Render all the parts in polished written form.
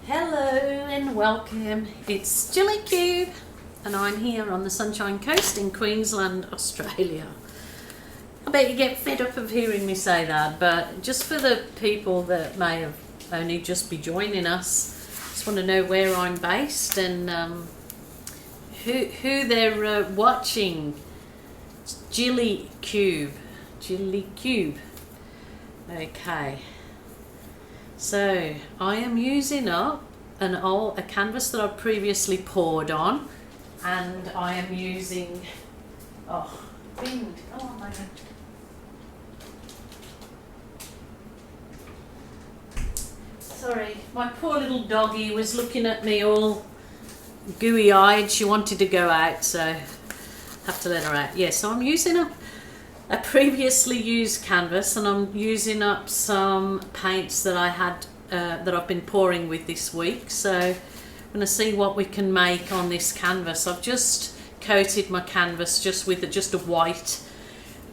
Hello and welcome, it's Gillykube and I'm here on the Sunshine Coast in Queensland, Australia. I bet you get fed up of hearing me say that, but just for the people that may have only just be joining us, just want to know where I'm based and who they're watching. It's Gillykube. Okay. So I am using up a canvas that I've previously poured on, and I am using wind. Oh my god. Sorry, my poor little doggy was looking at me all gooey eyed. She wanted to go out, so I have to let her out. Yeah, so I'm using up a previously used canvas, and I'm using up some paints that I had that I've been pouring with this week. So I'm going to see what we can make on this canvas. I've just coated my canvas just with a white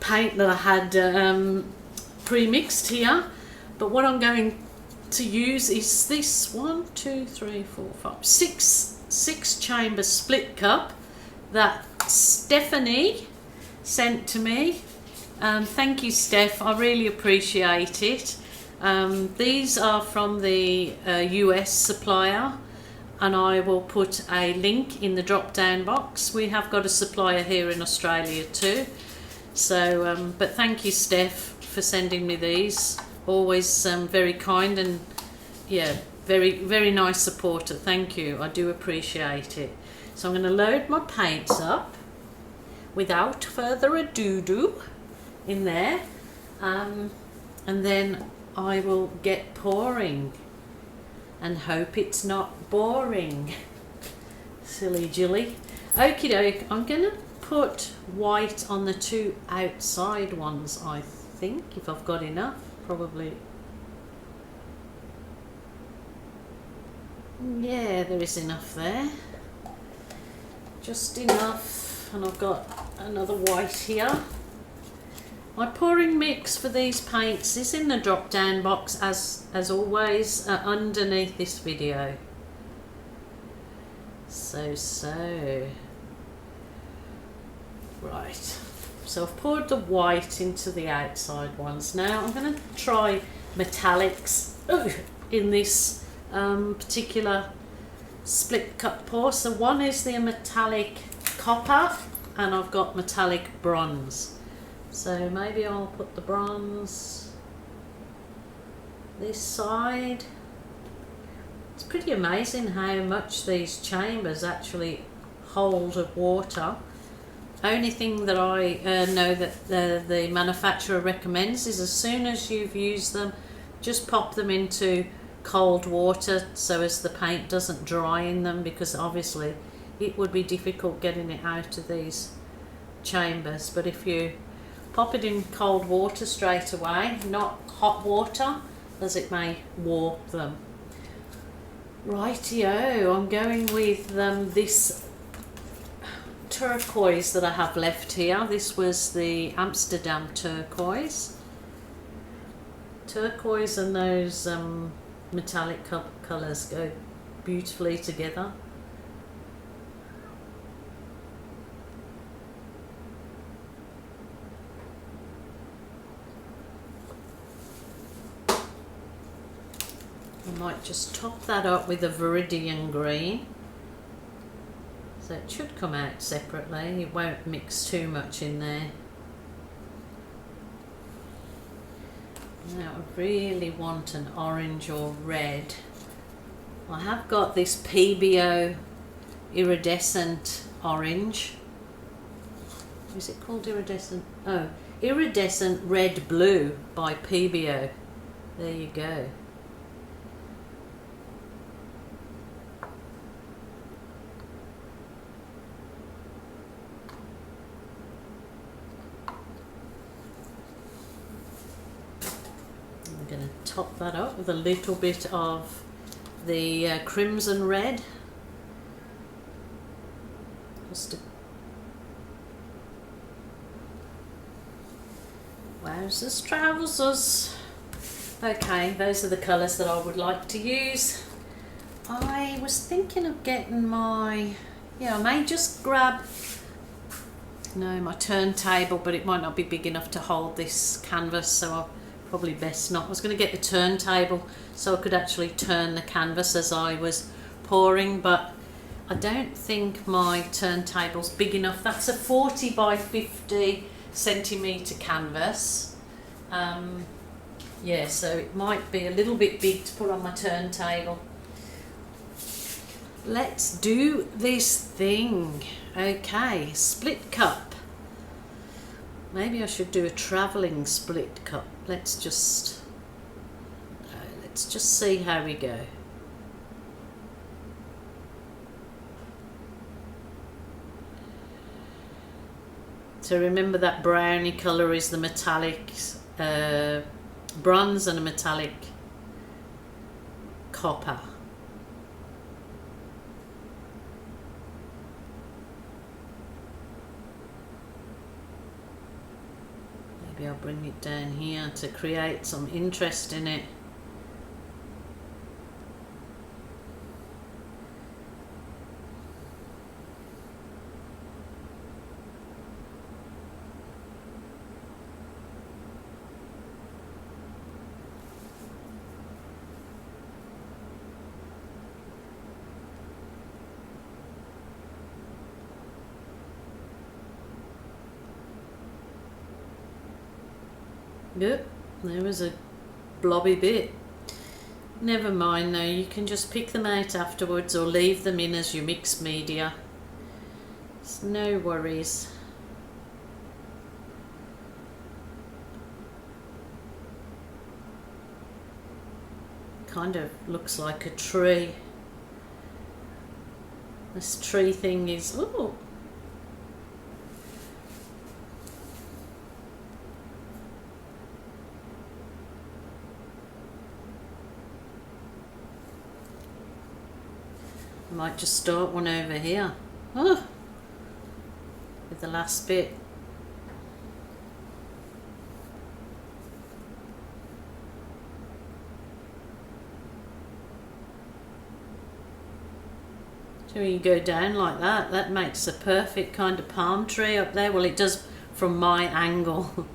paint that I had pre-mixed here, but what I'm going to use is this 6 chamber split cup that Stephanie sent to me. Thank you, Steph, I really appreciate it. These are from the US supplier, and I will put a link in the drop down box. We have got a supplier here in Australia too, so but thank you, Steph, for sending me these. Always very kind, and yeah, very nice supporter. Thank you, I do appreciate it. So I'm going to load my paints up without further ado in there, and then I will get pouring and hope it's not boring. Silly Jilly. Okie doke, I'm gonna put white on the 2 outside ones, I think, if I've got enough. Probably, yeah, there is enough there, just enough. And I've got another white here. My pouring mix for these paints is in the drop down box as always underneath this video. So right, so I've poured the white into the outside ones. Now I'm going to try metallics in this particular split cup pour. So one is the metallic copper, and I've got metallic bronze. So maybe I'll put the bronze this side. It's pretty amazing how much these chambers actually hold of water. Only thing that I know that the manufacturer recommends is as soon as you've used them, just pop them into cold water so as the paint doesn't dry in them, because obviously it would be difficult getting it out of these chambers. But if you pop it in cold water straight away, not hot water, as it may warp them. Rightio, I'm going with this turquoise that I have left here. This was the Amsterdam turquoise. Turquoise and those metallic colours go beautifully together. I might just top that up with a Viridian green, so it should come out separately. It won't mix too much in there. Now I really want an orange or red. I have got this PBO iridescent orange. Is it called iridescent? Oh, iridescent red blue by PBO. There you go. I'm going to top that up with a little bit of the crimson red. Just wowzers, trousers. Okay, those are the colours that I would like to use. I was thinking of getting my, I may just grab, no, my turntable, but it might not be big enough to hold this canvas, so I'll probably best not. I was going to get the turntable so I could actually turn the canvas as I was pouring, but I don't think my turntable's big enough. That's a 40 by 50 centimetre canvas. Yeah, so it might be a little bit big to put on my turntable. Let's do this thing. Okay, split cup. Maybe I should do a travelling split cup. Let's just see how we go. So remember that browny colour is the metallic bronze and a metallic copper. Maybe I'll bring it down here to create some interest in it. Yep, there was a blobby bit. Never mind though, you can just pick them out afterwards or leave them in as your mixed media. It's no worries. Kind of looks like a tree. This tree thing is, ooh. I might just start one over here. Oh, with the last bit. So you go down like that, that makes a perfect kind of palm tree up there. Well, it does from my angle.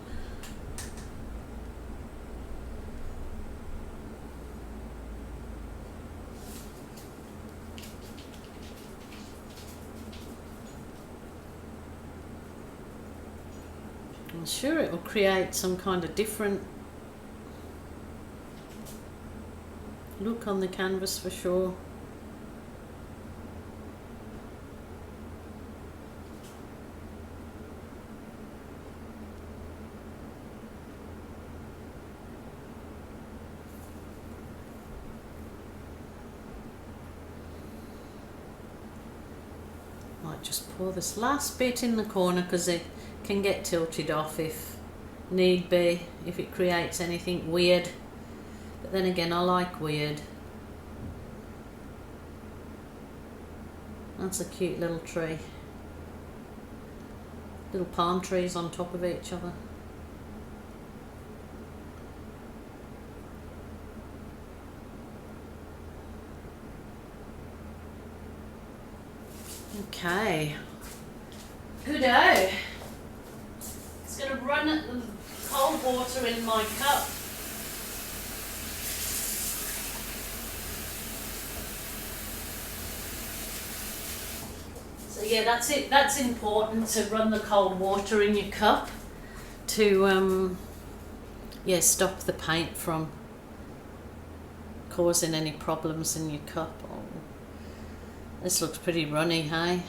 I'm sure it will create some kind of different look on the canvas for sure. Might just pour this last bit in the corner because it can get tilted off if need be, if it creates anything weird. But then again, I like weird. That's a cute little tree. Little palm trees on top of each other. Okay. Good-o. It's going to run at the cold water in my cup. So yeah, that's it. That's important, to run the cold water in your cup to stop the paint from causing any problems in your cup. Oh, this looks pretty runny, hey?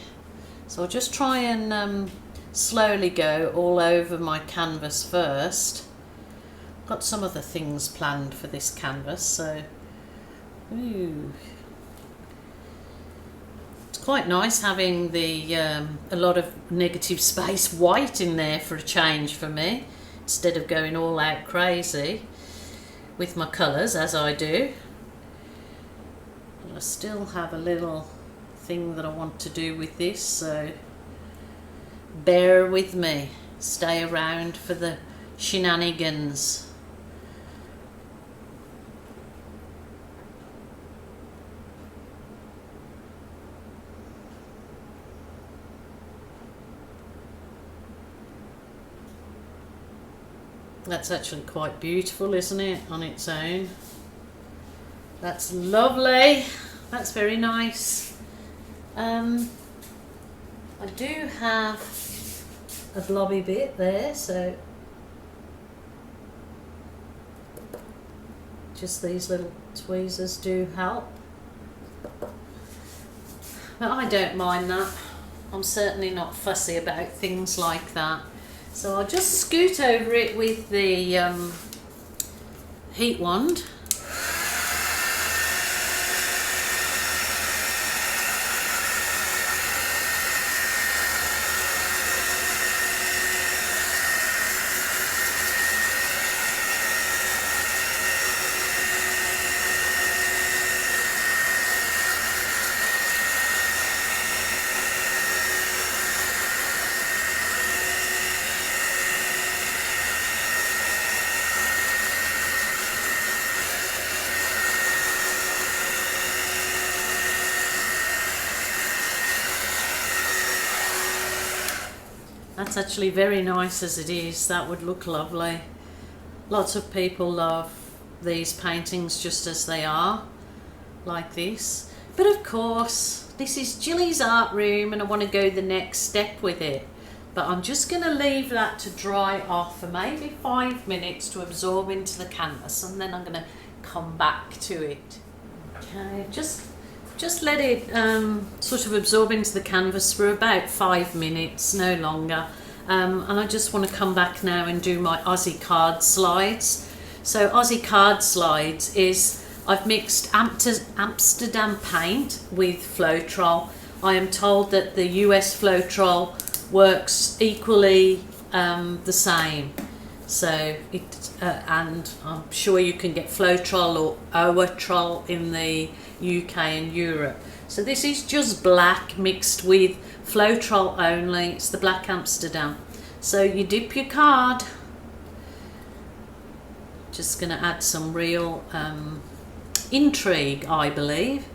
So I'll just try and slowly go all over my canvas first. Got some other things planned for this canvas, so ooh. It's quite nice having the a lot of negative space white in there for a change for me, instead of going all out crazy with my colours as I do. But I still have a little thing that I want to do with this, so bear with me, stay around for the shenanigans. That's actually quite beautiful, isn't it, on its own? That's lovely. That's very nice. I do have a blobby bit there, so just these little tweezers do help. But I don't mind that. I'm certainly not fussy about things like that. So I'll just scoot over it with the heat wand. That's actually very nice as it is. That would look lovely. Lots of people love these paintings just as they are, like this. But of course, this is Gilly's art room and I want to go the next step with it. But I'm just going to leave that to dry off for maybe 5 minutes to absorb into the canvas, and then I'm going to come back to it. Okay, just let it sort of absorb into the canvas for about 5 minutes, no longer. And I just want to come back now and do my Aussie card slides. So Aussie card slides is, I've mixed Amsterdam paint with floetrol. I am told that the US floetrol works equally the same. So and I'm sure you can get floetrol or oatrol in the UK and Europe. So this is just black mixed with floetrol only. It's the black Amsterdam. So you dip your card. Just going to add some real intrigue, I believe.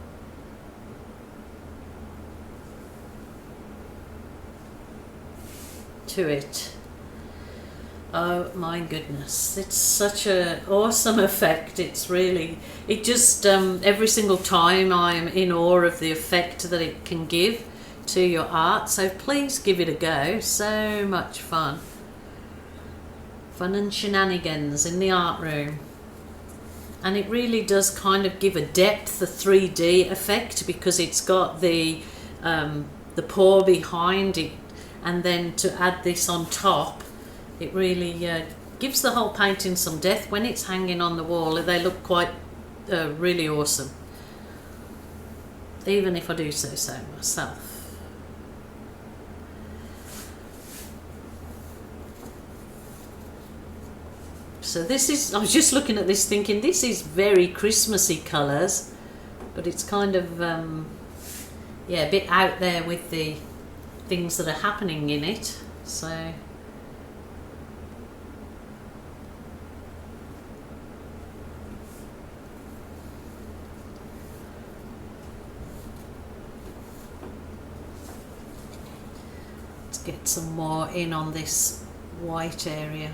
To it. Oh my goodness, it's such an awesome effect. It's really, it just every single time I'm in awe of the effect that it can give to your art. So please give it a go. So much fun and shenanigans in the art room. And it really does kind of give a depth, a 3D effect, because it's got the pour behind it, and then to add this on top, it really gives the whole painting some depth. When it's hanging on the wall, they look quite really awesome, even if I do say so myself. So this is, I was just looking at this thinking, this is very Christmassy colours, but it's kind of yeah, a bit out there with the things that are happening in it. So let's get some more in on this white area.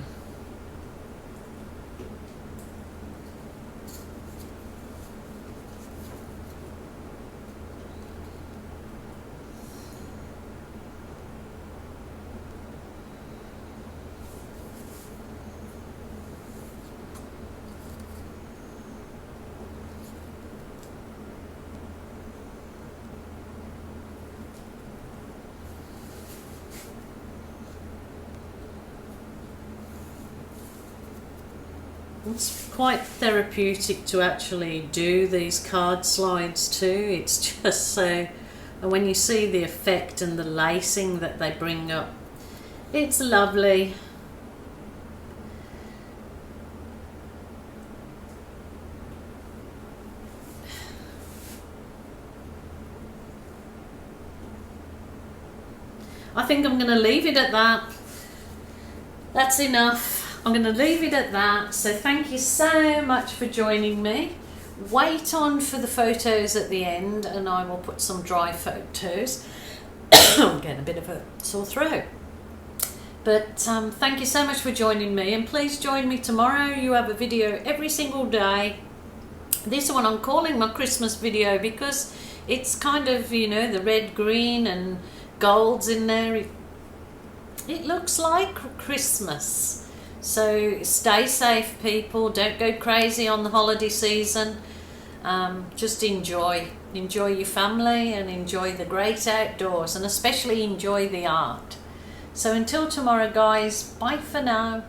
It's quite therapeutic to actually do these card slides too. It's just so, and when you see the effect and the lacing that they bring up, it's lovely. I think I'm going to leave it at that. That's enough. I'm going to leave it at that. So thank you so much for joining me. Wait on for the photos at the end, and I will put some dry photos. I'm getting a bit of a sore throat. But thank you so much for joining me, and please join me tomorrow. You have a video every single day. This one I'm calling my Christmas video because it's kind of, you know, the red, green and golds in there. It looks like Christmas. So stay safe, people. Don't go crazy on the holiday season. Just enjoy your family and enjoy the great outdoors, and especially enjoy the art. So until tomorrow, guys, bye for now.